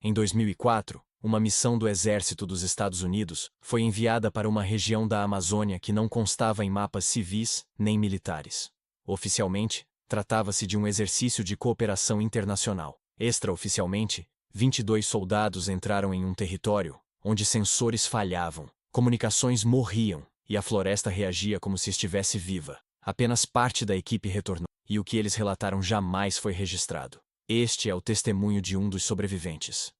Em 2004, uma missão do Exército dos Estados Unidos foi enviada para uma região da Amazônia que não constava em mapas civis nem militares. Oficialmente, tratava-se de um exercício de cooperação internacional. Extraoficialmente, 22 soldados entraram em um território onde sensores falhavam, comunicações morriam e a floresta reagia como se estivesse viva. Apenas parte da equipe retornou, e o que eles relataram jamais foi registrado. Este é o testemunho de um dos sobreviventes.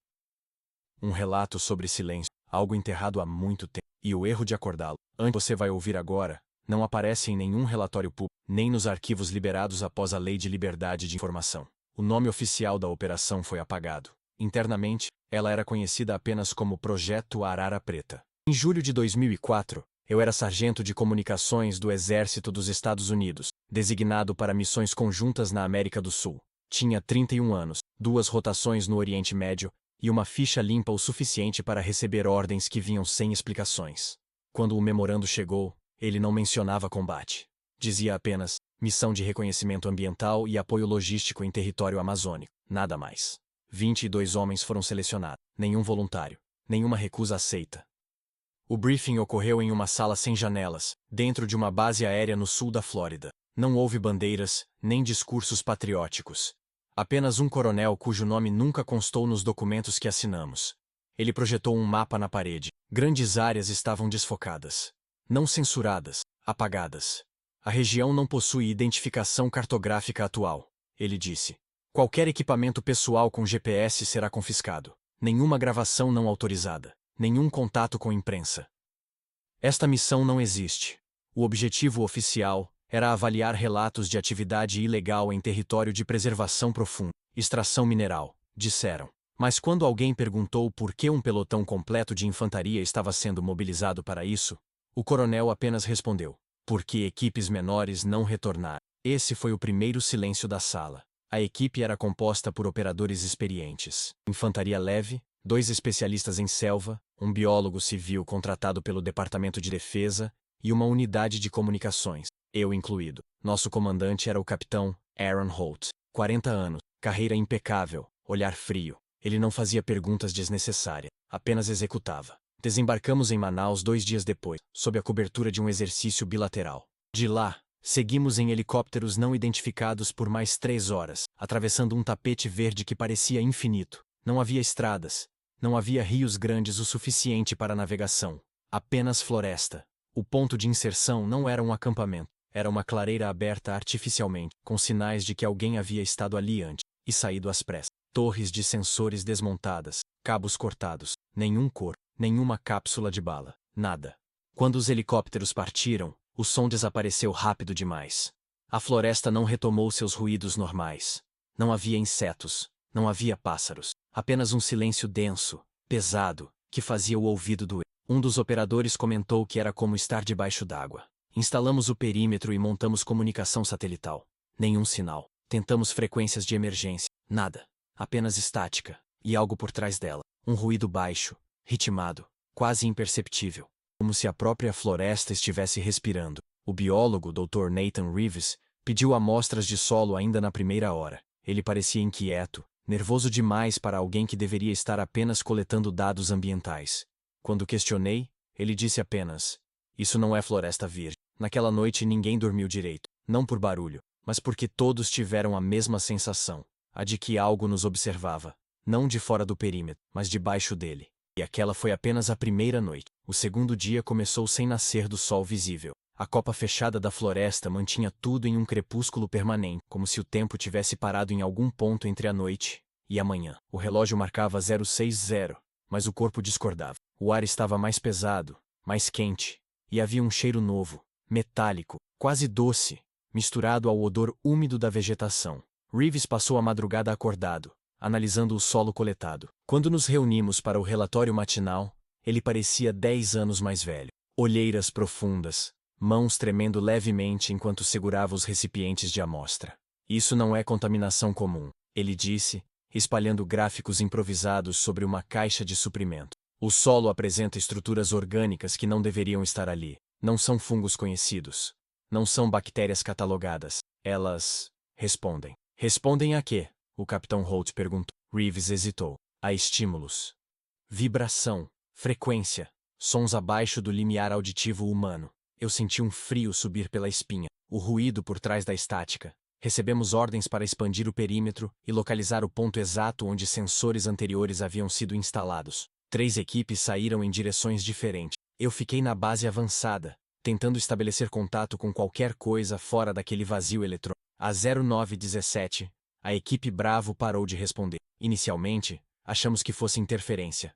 Um relato sobre silêncio, algo enterrado há muito tempo, e o erro de acordá-lo. Antes você vai ouvir agora, não aparece em nenhum relatório público, nem nos arquivos liberados após a Lei de Liberdade de Informação. O nome oficial da operação foi apagado. Internamente, ela era conhecida apenas como Projeto Arara Preta. Em julho de 2004, eu era sargento de comunicações do Exército dos Estados Unidos, designado para missões conjuntas na América do Sul. Tinha 31 anos, 2 rotações no Oriente Médio e uma ficha limpa o suficiente para receber ordens que vinham sem explicações. Quando o memorando chegou, ele não mencionava combate. Dizia apenas, missão de reconhecimento ambiental e apoio logístico em território amazônico. Nada mais. 22 homens foram selecionados. Nenhum voluntário. Nenhuma recusa aceita. O briefing ocorreu em uma sala sem janelas, dentro de uma base aérea no sul da Flórida. Não houve bandeiras, nem discursos patrióticos. Apenas um coronel cujo nome nunca constou nos documentos que assinamos. Ele projetou um mapa na parede. Grandes áreas estavam desfocadas. Não censuradas, apagadas. A região não possui identificação cartográfica atual, ele disse. Qualquer equipamento pessoal com GPS será confiscado. Nenhuma gravação não autorizada. Nenhum contato com imprensa. Esta missão não existe. O objetivo oficial era avaliar relatos de atividade ilegal em território de preservação profunda, extração mineral, disseram. Mas quando alguém perguntou por que um pelotão completo de infantaria estava sendo mobilizado para isso, o coronel apenas respondeu: porque equipes menores não retornaram. Esse foi o primeiro silêncio da sala. A equipe era composta por operadores experientes. Infantaria leve, 2 especialistas em selva, um biólogo civil contratado pelo Departamento de Defesa e uma unidade de comunicações, eu incluído. Nosso comandante era o capitão Aaron Holt, 40 anos, carreira impecável, olhar frio. Ele não fazia perguntas desnecessárias, apenas executava. Desembarcamos em Manaus 2 dias depois, sob a cobertura de um exercício bilateral. De lá, seguimos em helicópteros não identificados por mais 3 horas, atravessando um tapete verde que parecia infinito. Não havia estradas. Não havia rios grandes o suficiente para navegação. Apenas floresta. O ponto de inserção não era um acampamento. Era uma clareira aberta artificialmente, com sinais de que alguém havia estado ali antes e saído às pressas. Torres de sensores desmontadas, cabos cortados, nenhum corpo, nenhuma cápsula de bala, nada. Quando os helicópteros partiram, o som desapareceu rápido demais. A floresta não retomou seus ruídos normais. Não havia insetos, não havia pássaros. Apenas um silêncio denso, pesado, que fazia o ouvido doer. Um dos operadores comentou que era como estar debaixo d'água. Instalamos o perímetro e montamos comunicação satelital. Nenhum sinal. Tentamos frequências de emergência. Nada. Apenas estática. E algo por trás dela. Um ruído baixo, ritmado, quase imperceptível. Como se a própria floresta estivesse respirando. O biólogo, Dr. Nathan Reeves, pediu amostras de solo ainda na primeira hora. Ele parecia inquieto, nervoso demais para alguém que deveria estar apenas coletando dados ambientais. Quando questionei, ele disse apenas: isso não é floresta virgem. Naquela noite ninguém dormiu direito, não por barulho, mas porque todos tiveram a mesma sensação, a de que algo nos observava, não de fora do perímetro, mas debaixo dele. E aquela foi apenas a primeira noite. O segundo dia começou sem nascer do sol visível. A copa fechada da floresta mantinha tudo em um crepúsculo permanente, como se o tempo tivesse parado em algum ponto entre a noite e a manhã. O relógio marcava 060, mas o corpo discordava. O ar estava mais pesado, mais quente, e havia um cheiro novo, metálico, quase doce, misturado ao odor úmido da vegetação. Reeves passou a madrugada acordado, analisando o solo coletado. Quando nos reunimos para o relatório matinal, ele parecia 10 anos mais velho. Olheiras profundas, mãos tremendo levemente enquanto segurava os recipientes de amostra. Isso não é contaminação comum, ele disse, espalhando gráficos improvisados sobre uma caixa de suprimento. O solo apresenta estruturas orgânicas que não deveriam estar ali. Não são fungos conhecidos. Não são bactérias catalogadas. Elas respondem. Respondem a quê? O capitão Holt perguntou. Reeves hesitou. a estímulos. Vibração, frequência, sons abaixo do limiar auditivo humano. Eu senti um frio subir pela espinha, o ruído por trás da estática. Recebemos ordens para expandir o perímetro e localizar o ponto exato onde sensores anteriores haviam sido instalados. 3 equipes saíram em direções diferentes. Eu fiquei na base avançada, tentando estabelecer contato com qualquer coisa fora daquele vazio eletrônico. Às 09h17, a equipe Bravo parou de responder. Inicialmente, achamos que fosse interferência.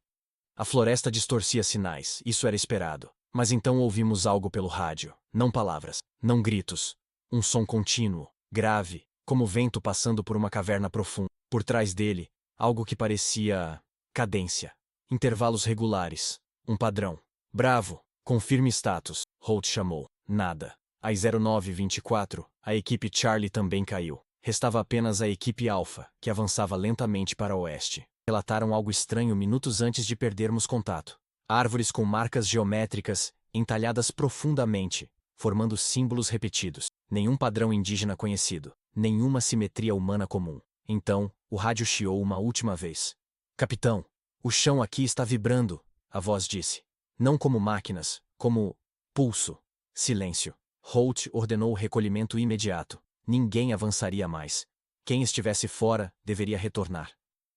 A floresta distorcia sinais, isso era esperado. Mas então ouvimos algo pelo rádio. Não palavras, não gritos. Um som contínuo, grave, como vento passando por uma caverna profunda. Por trás dele, algo que parecia cadência. Intervalos regulares. Um padrão. Bravo, confirme status. Holt chamou. Nada. Às 09h24, a equipe Charlie também caiu. Restava apenas a equipe Alpha, que avançava lentamente para o oeste. Relataram algo estranho minutos antes de perdermos contato. Árvores com marcas geométricas, entalhadas profundamente, formando símbolos repetidos. Nenhum padrão indígena conhecido. Nenhuma simetria humana comum. Então, o rádio chiou uma última vez. Capitão, o chão aqui está vibrando, a voz disse. Não como máquinas, como pulso. Silêncio. Holt ordenou o recolhimento imediato. Ninguém avançaria mais. Quem estivesse fora, deveria retornar.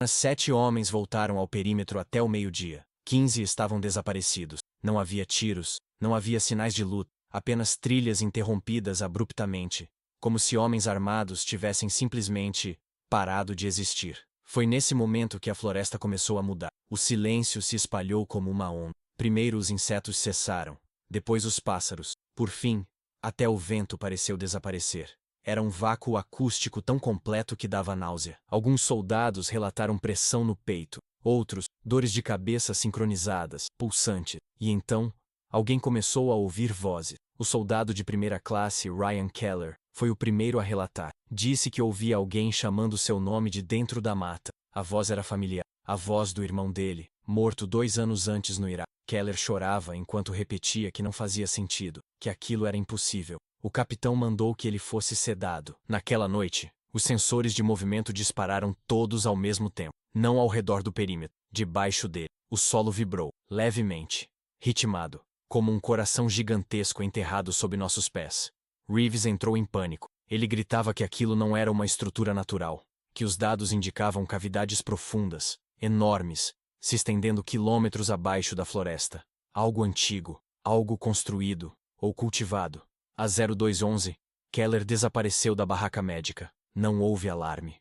7 homens voltaram ao perímetro até o meio-dia. 15 estavam desaparecidos. Não havia tiros, não havia sinais de luta, apenas trilhas interrompidas abruptamente, como se homens armados tivessem simplesmente parado de existir. Foi nesse momento que a floresta começou a mudar. O silêncio se espalhou como uma onda. Primeiro os insetos cessaram, depois os pássaros. Por fim, até o vento pareceu desaparecer. Era um vácuo acústico tão completo que dava náusea. Alguns soldados relataram pressão no peito, outros, dores de cabeça sincronizadas, pulsantes. E então, alguém começou a ouvir vozes. O soldado de primeira classe, Ryan Keller, foi o primeiro a relatar. Disse que ouvia alguém chamando seu nome de dentro da mata. A voz era familiar. A voz do irmão dele, morto 2 anos antes no Iraque. Keller chorava enquanto repetia que não fazia sentido, que aquilo era impossível. O capitão mandou que ele fosse sedado. Naquela noite, os sensores de movimento dispararam todos ao mesmo tempo. Não ao redor do perímetro. Debaixo dele, o solo vibrou, levemente, ritmado, como um coração gigantesco enterrado sob nossos pés. Reeves entrou em pânico. Ele gritava que aquilo não era uma estrutura natural, que os dados indicavam cavidades profundas, enormes, se estendendo quilômetros abaixo da floresta. Algo antigo, algo construído, ou cultivado. Às 02h11, Keller desapareceu da barraca médica. Não houve alarme.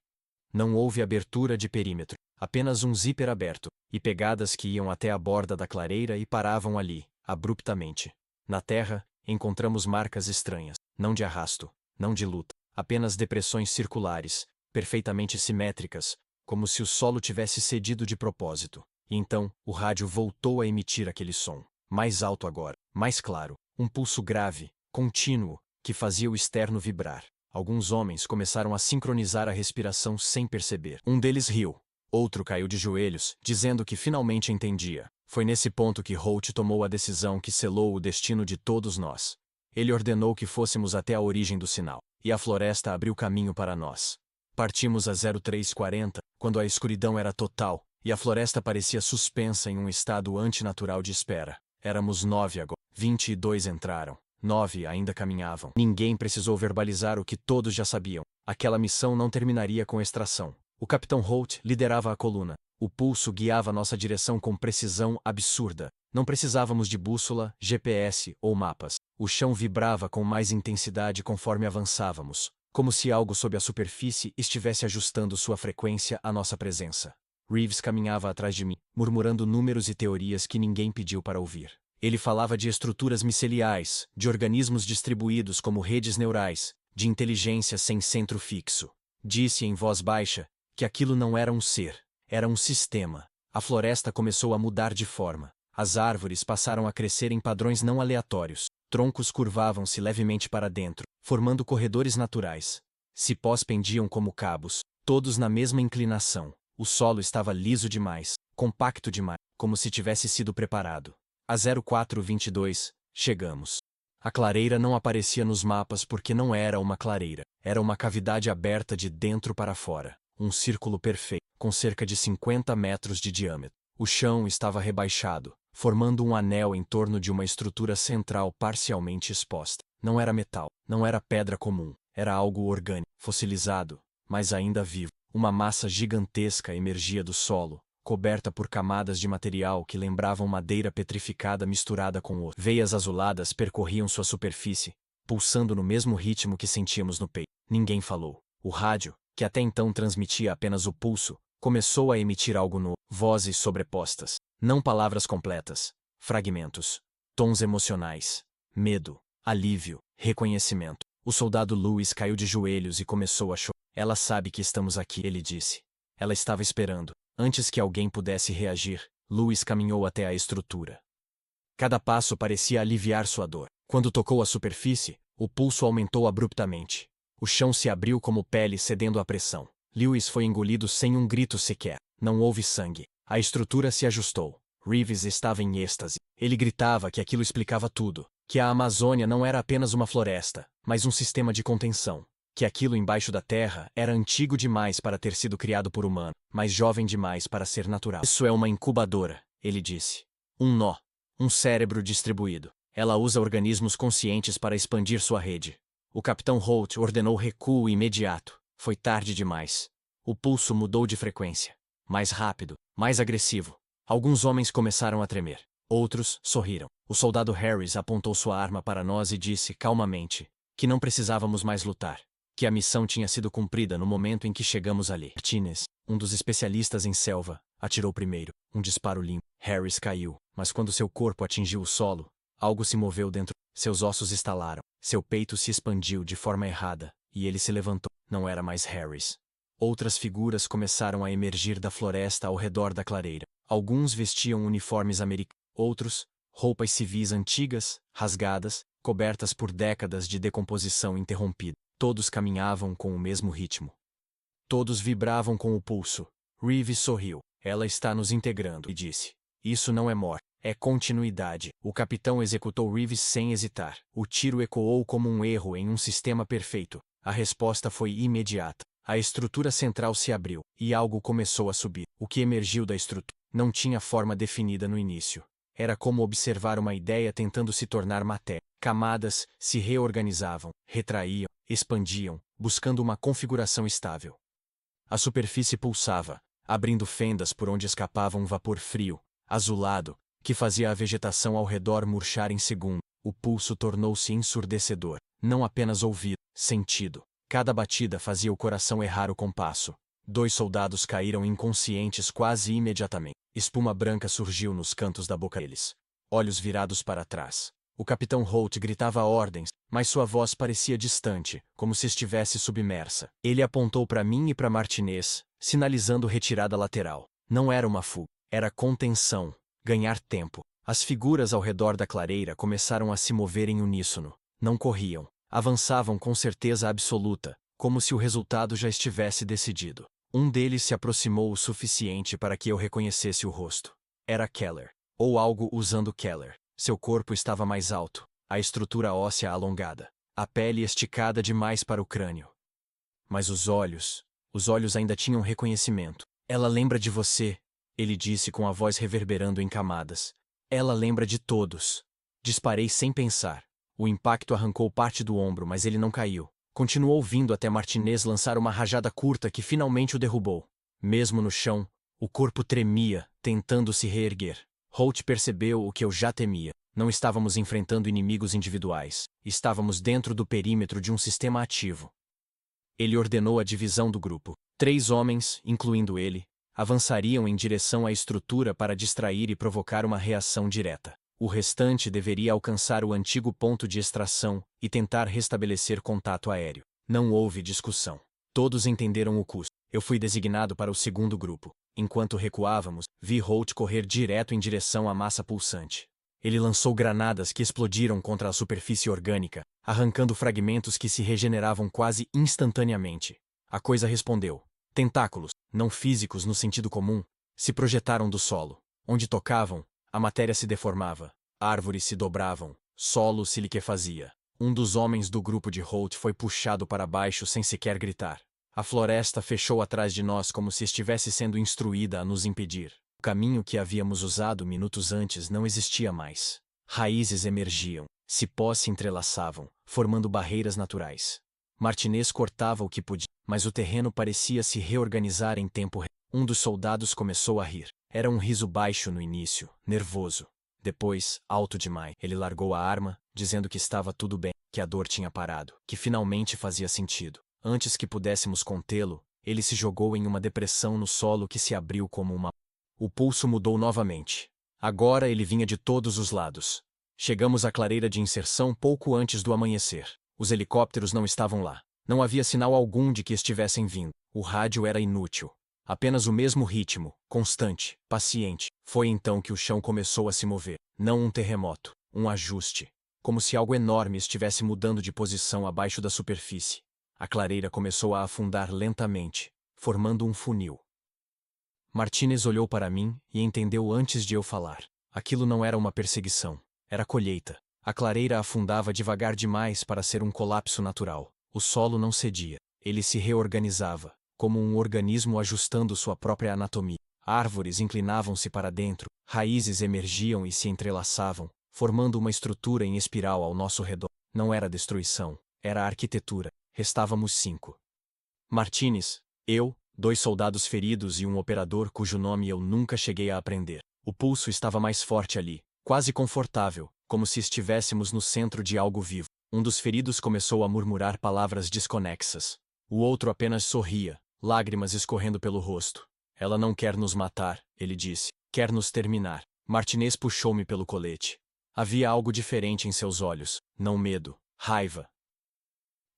Não houve abertura de perímetro. Apenas um zíper aberto, e pegadas que iam até a borda da clareira e paravam ali, abruptamente. Na terra, encontramos marcas estranhas, não de arrasto, não de luta, apenas depressões circulares, perfeitamente simétricas, como se o solo tivesse cedido de propósito. E então, o rádio voltou a emitir aquele som, mais alto agora, mais claro, um pulso grave, contínuo, que fazia o externo vibrar. Alguns homens começaram a sincronizar a respiração sem perceber. Um deles riu. Outro caiu de joelhos, dizendo que finalmente entendia. Foi nesse ponto que Holt tomou a decisão que selou o destino de todos nós. Ele ordenou que fôssemos até a origem do sinal, e a floresta abriu caminho para nós. Partimos a 03h40, quando a escuridão era total, e a floresta parecia suspensa em um estado antinatural de espera. Éramos 9 agora. 22 entraram. 9 ainda caminhavam. Ninguém precisou verbalizar o que todos já sabiam. Aquela missão não terminaria com extração. O capitão Holt liderava a coluna. O pulso guiava nossa direção com precisão absurda. Não precisávamos de bússola, GPS ou mapas. O chão vibrava com mais intensidade conforme avançávamos, como se algo sob a superfície estivesse ajustando sua frequência à nossa presença. Reeves caminhava atrás de mim, murmurando números e teorias que ninguém pediu para ouvir. Ele falava de estruturas miceliais, de organismos distribuídos como redes neurais, de inteligência sem centro fixo. Disse em voz baixa que aquilo não era um ser, era um sistema. A floresta começou a mudar de forma. As árvores passaram a crescer em padrões não aleatórios. Troncos curvavam-se levemente para dentro, formando corredores naturais. Cipós pendiam como cabos, todos na mesma inclinação. O solo estava liso demais, compacto demais, como se tivesse sido preparado. A 04h22, chegamos. A clareira não aparecia nos mapas porque não era uma clareira. Era uma cavidade aberta de dentro para fora. um círculo perfeito, com cerca de 50 metros de diâmetro. O chão estava rebaixado, formando um anel em torno de uma estrutura central parcialmente exposta. Não era metal, não era pedra comum, era algo orgânico, fossilizado, mas ainda vivo. Uma massa gigantesca emergia do solo, coberta por camadas de material que lembravam madeira petrificada misturada com osso. Veias azuladas percorriam sua superfície, pulsando no mesmo ritmo que sentíamos no peito. Ninguém falou. O rádio, que até então transmitia apenas o pulso, começou a emitir algo novo. Vozes sobrepostas, não palavras completas, fragmentos, tons emocionais, medo, alívio, reconhecimento. O soldado Lewis caiu de joelhos e começou a chorar. Ela sabe que estamos aqui, ele disse. Ela estava esperando. Antes que alguém pudesse reagir, Lewis caminhou até a estrutura. Cada passo parecia aliviar sua dor. Quando tocou a superfície, o pulso aumentou abruptamente. O chão se abriu como pele cedendo à pressão. Lewis foi engolido sem um grito sequer. Não houve sangue. A estrutura se ajustou. Reeves estava em êxtase. Ele gritava que aquilo explicava tudo. Que a Amazônia não era apenas uma floresta, mas um sistema de contenção. Que aquilo embaixo da terra era antigo demais para ter sido criado por humano, mas jovem demais para ser natural. Isso é uma incubadora, ele disse. Um nó. Um cérebro distribuído. Ela usa organismos conscientes para expandir sua rede. O capitão Holt ordenou recuo imediato. Foi tarde demais. O pulso mudou de frequência. Mais rápido, mais agressivo. Alguns homens começaram a tremer. Outros sorriram. O soldado Harris apontou sua arma para nós e disse calmamente que não precisávamos mais lutar. Que a missão tinha sido cumprida no momento em que chegamos ali. Martinez, um dos especialistas em selva, atirou primeiro. Um disparo limpo. Harris caiu, mas quando seu corpo atingiu o solo, algo se moveu dentro. Seus ossos estalaram. Seu peito se expandiu de forma errada, e ele se levantou. Não era mais Harris. Outras figuras começaram a emergir da floresta ao redor da clareira. Alguns vestiam uniformes americanos. Outros, roupas civis antigas, rasgadas, cobertas por décadas de decomposição interrompida. Todos caminhavam com o mesmo ritmo. Todos vibravam com o pulso. Reeves sorriu. Ela está nos integrando, e disse. Isso não é morte, é continuidade. O capitão executou Reeves sem hesitar. O tiro ecoou como um erro em um sistema perfeito. A resposta foi imediata. A estrutura central se abriu, e algo começou a subir. O que emergiu da estrutura não tinha forma definida no início. Era como observar uma ideia tentando se tornar matéria. Camadas se reorganizavam, retraíam, expandiam, buscando uma configuração estável. A superfície pulsava, abrindo fendas por onde escapava um vapor frio, azulado, que fazia a vegetação ao redor murchar em segundo. O pulso tornou-se ensurdecedor, não apenas ouvido, sentido. Cada batida fazia o coração errar o compasso. 2 soldados caíram inconscientes quase imediatamente. Espuma branca surgiu nos cantos da boca deles. Olhos virados para trás. O capitão Holt gritava ordens, mas sua voz parecia distante, como se estivesse submersa. Ele apontou para mim e para Martinez, sinalizando retirada lateral. Não era uma fuga, era contenção, ganhar tempo. As figuras ao redor da clareira começaram a se mover em uníssono. Não corriam, avançavam com certeza absoluta, como se o resultado já estivesse decidido. Um deles se aproximou o suficiente para que eu reconhecesse o rosto. Era Keller. Ou algo usando Keller. Seu corpo estava mais alto, a estrutura óssea alongada, a pele esticada demais para o crânio. Mas os olhos ainda tinham reconhecimento. Ela lembra de você, ele disse com a voz reverberando em camadas. Ela lembra de todos. Disparei sem pensar. O impacto arrancou parte do ombro, mas ele não caiu. Continuou vindo até Martinez lançar uma rajada curta que finalmente o derrubou. Mesmo no chão, o corpo tremia, tentando se reerguer. Holt percebeu o que eu já temia. Não estávamos enfrentando inimigos individuais. Estávamos dentro do perímetro de um sistema ativo. Ele ordenou a divisão do grupo. 3 homens, incluindo ele, avançariam em direção à estrutura para distrair e provocar uma reação direta. O restante deveria alcançar o antigo ponto de extração e tentar restabelecer contato aéreo. Não houve discussão. Todos entenderam o custo. Eu fui designado para o segundo grupo. Enquanto recuávamos, vi Holt correr direto em direção à massa pulsante. Ele lançou granadas que explodiram contra a superfície orgânica, arrancando fragmentos que se regeneravam quase instantaneamente. A coisa respondeu. Tentáculos, não físicos no sentido comum, se projetaram do solo. Onde tocavam, a matéria se deformava, árvores se dobravam, solo se liquefazia. Um dos homens do grupo de Holt foi puxado para baixo sem sequer gritar. A floresta fechou atrás de nós como se estivesse sendo instruída a nos impedir. O caminho que havíamos usado minutos antes não existia mais. Raízes emergiam, cipós se entrelaçavam, formando barreiras naturais. Martinez cortava o que podia, mas o terreno parecia se reorganizar em tempo real. Um dos soldados começou a rir. Era um riso baixo no início, nervoso. Depois, alto demais, ele largou a arma, dizendo que estava tudo bem, que a dor tinha parado, que finalmente fazia sentido. Antes que pudéssemos contê-lo, ele se jogou em uma depressão no solo que se abriu como uma... O pulso mudou novamente. Agora ele vinha de todos os lados. Chegamos à clareira de inserção pouco antes do amanhecer. Os helicópteros não estavam lá. Não havia sinal algum de que estivessem vindo. O rádio era inútil. Apenas o mesmo ritmo, constante, paciente. Foi então que o chão começou a se mover. Não um terremoto, um ajuste. Como se algo enorme estivesse mudando de posição abaixo da superfície. A clareira começou a afundar lentamente, formando um funil. Martinez olhou para mim e entendeu antes de eu falar. Aquilo não era uma perseguição, era colheita. A clareira afundava devagar demais para ser um colapso natural. O solo não cedia, ele se reorganizava, como um organismo ajustando sua própria anatomia. Árvores inclinavam-se para dentro, raízes emergiam e se entrelaçavam, formando uma estrutura em espiral ao nosso redor. Não era destruição, era arquitetura. Restávamos 5. Martinez, eu, 2 soldados feridos e um operador cujo nome eu nunca cheguei a aprender. O pulso estava mais forte ali, quase confortável, como se estivéssemos no centro de algo vivo. Um dos feridos começou a murmurar palavras desconexas. O outro apenas sorria, lágrimas escorrendo pelo rosto. Ela não quer nos matar, ele disse. Quer nos terminar. Martinez puxou-me pelo colete. Havia algo diferente em seus olhos, não medo, raiva.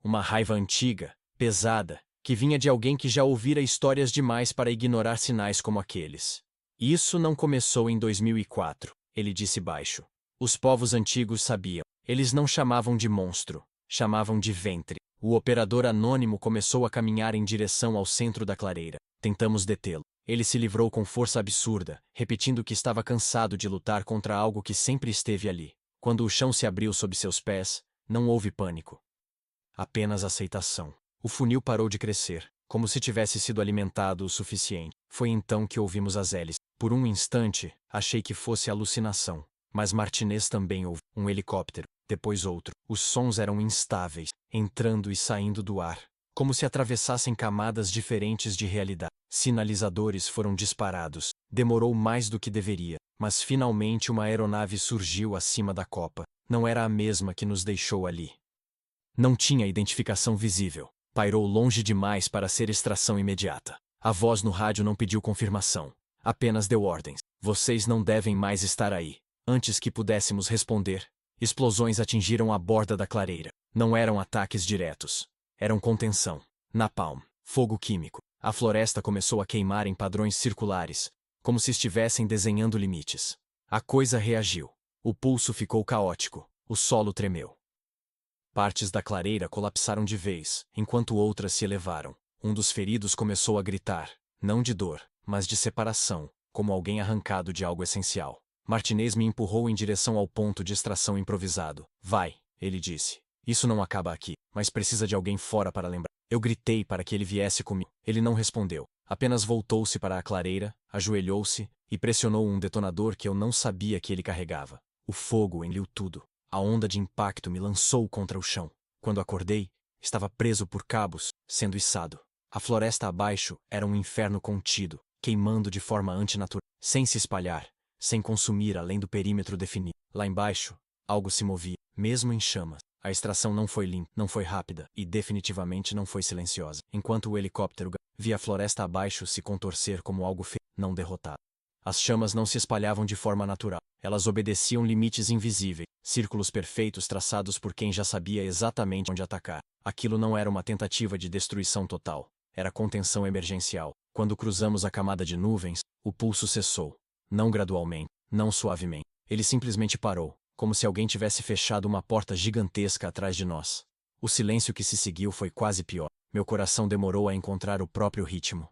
Uma raiva antiga, pesada, que vinha de alguém que já ouvira histórias demais para ignorar sinais como aqueles. Isso não começou em 2004, ele disse baixo. Os povos antigos sabiam. Eles não chamavam de monstro, chamavam de ventre. O operador anônimo começou a caminhar em direção ao centro da clareira. Tentamos detê-lo. Ele se livrou com força absurda, repetindo que estava cansado de lutar contra algo que sempre esteve ali. Quando o chão se abriu sob seus pés, não houve pânico. Apenas aceitação. O funil parou de crescer, como se tivesse sido alimentado o suficiente. Foi então que ouvimos as hélices. Por um instante, achei que fosse alucinação. Mas Martinez também ouviu. Um helicóptero, depois outro. Os sons eram instáveis, entrando e saindo do ar, como se atravessassem camadas diferentes de realidade. Sinalizadores foram disparados. Demorou mais do que deveria, mas finalmente uma aeronave surgiu acima da copa. Não era a mesma que nos deixou ali. Não tinha identificação visível. Pairou longe demais para ser extração imediata. A voz no rádio não pediu confirmação. Apenas deu ordens. Vocês não devem mais estar aí. Antes que pudéssemos responder, explosões atingiram a borda da clareira. Não eram ataques diretos. Eram contenção. Napalm. Fogo químico. A floresta começou a queimar em padrões circulares, como se estivessem desenhando limites. A coisa reagiu. O pulso ficou caótico. O solo tremeu. Partes da clareira colapsaram de vez, enquanto outras se elevaram. Um dos feridos começou a gritar, não de dor, mas de separação, como alguém arrancado de algo essencial. Martinez me empurrou em direção ao ponto de extração improvisado. Vai, ele disse. Isso não acaba aqui, mas precisa de alguém fora para lembrar. Eu gritei para que ele viesse comigo. Ele não respondeu. Apenas voltou-se para a clareira, ajoelhou-se e pressionou um detonador que eu não sabia que ele carregava. O fogo engoliu tudo. A onda de impacto me lançou contra o chão. Quando acordei, estava preso por cabos, sendo içado. A floresta abaixo era um inferno contido, queimando de forma antinatural, sem se espalhar, sem consumir além do perímetro definido. Lá embaixo, algo se movia, mesmo em chamas. A extração não foi limpa, não foi rápida e definitivamente não foi silenciosa. Enquanto o helicóptero via a floresta abaixo se contorcer como algo não derrotado. As chamas não se espalhavam de forma natural. Elas obedeciam limites invisíveis, círculos perfeitos traçados por quem já sabia exatamente onde atacar. Aquilo não era uma tentativa de destruição total. Era contenção emergencial. Quando cruzamos a camada de nuvens, o pulso cessou. Não gradualmente, não suavemente. Ele simplesmente parou, como se alguém tivesse fechado uma porta gigantesca atrás de nós. O silêncio que se seguiu foi quase pior. Meu coração demorou a encontrar o próprio ritmo.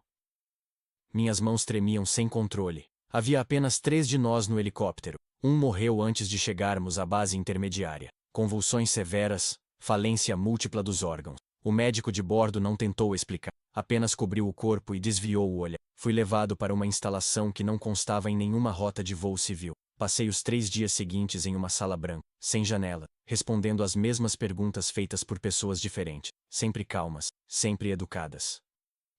Minhas mãos tremiam sem controle. Havia apenas 3 de nós no helicóptero. Um morreu antes de chegarmos à base intermediária. Convulsões severas, falência múltipla dos órgãos. O médico de bordo não tentou explicar, apenas cobriu o corpo e desviou o olhar. Fui levado para uma instalação que não constava em nenhuma rota de voo civil. Passei os 3 dias seguintes em uma sala branca, sem janela, respondendo às mesmas perguntas feitas por pessoas diferentes, sempre calmas, sempre educadas.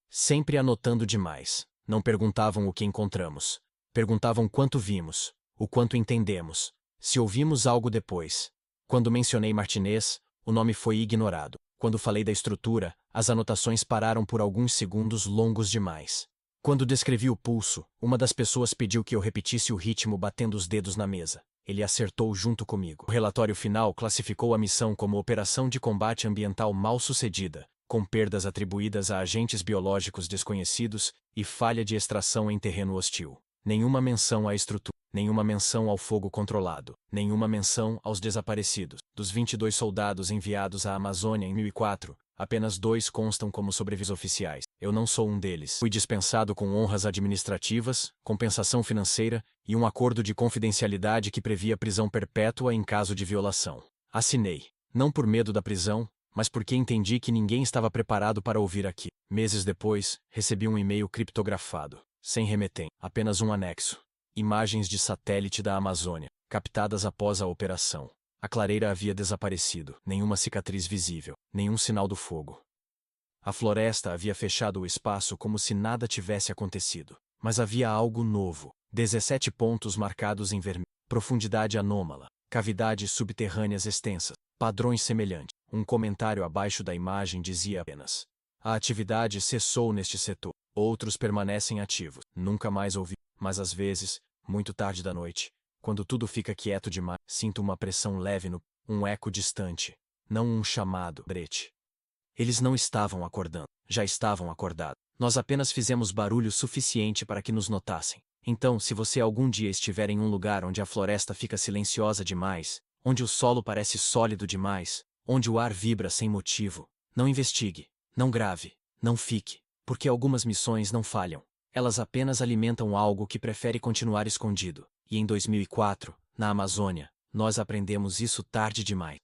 Sempre anotando demais. Não perguntavam o que encontramos. Perguntavam quanto vimos, o quanto entendemos, se ouvimos algo depois. Quando mencionei Martinez, o nome foi ignorado. Quando falei da estrutura, as anotações pararam por alguns segundos longos demais. Quando descrevi o pulso, uma das pessoas pediu que eu repetisse o ritmo batendo os dedos na mesa. Ele acertou junto comigo. O relatório final classificou a missão como Operação de Combate Ambiental Mal-Sucedida, com perdas atribuídas a agentes biológicos desconhecidos e falha de extração em terreno hostil. Nenhuma menção à estrutura, nenhuma menção ao fogo controlado, nenhuma menção aos desaparecidos. Dos 22 soldados enviados à Amazônia em 2004, apenas 2 constam como sobreviventes oficiais. Eu não sou um deles. Fui dispensado com honras administrativas, compensação financeira e um acordo de confidencialidade que previa prisão perpétua em caso de violação. Assinei, não por medo da prisão, mas porque entendi que ninguém estava preparado para ouvir aqui. Meses depois, recebi um e-mail criptografado, sem remetente, apenas um anexo. Imagens de satélite da Amazônia, captadas após a operação. A clareira havia desaparecido, nenhuma cicatriz visível, nenhum sinal do fogo. A floresta havia fechado o espaço como se nada tivesse acontecido. Mas havia algo novo. 17 pontos marcados em vermelho. Profundidade anômala. Cavidades subterrâneas extensas. Padrões semelhantes. Um comentário abaixo da imagem dizia apenas: a atividade cessou neste setor. Outros permanecem ativos. Nunca mais ouvi. Mas às vezes, muito tarde da noite, quando tudo fica quieto demais, sinto uma pressão leve um eco distante. Não um chamado. Brete. Eles não estavam acordando. Já estavam acordados. Nós apenas fizemos barulho suficiente para que nos notassem. Então, se você algum dia estiver em um lugar onde a floresta fica silenciosa demais, onde o solo parece sólido demais, onde o ar vibra sem motivo, não investigue, não grave, não fique, porque algumas missões não falham. Elas apenas alimentam algo que prefere continuar escondido. E em 2004, na Amazônia, nós aprendemos isso tarde demais.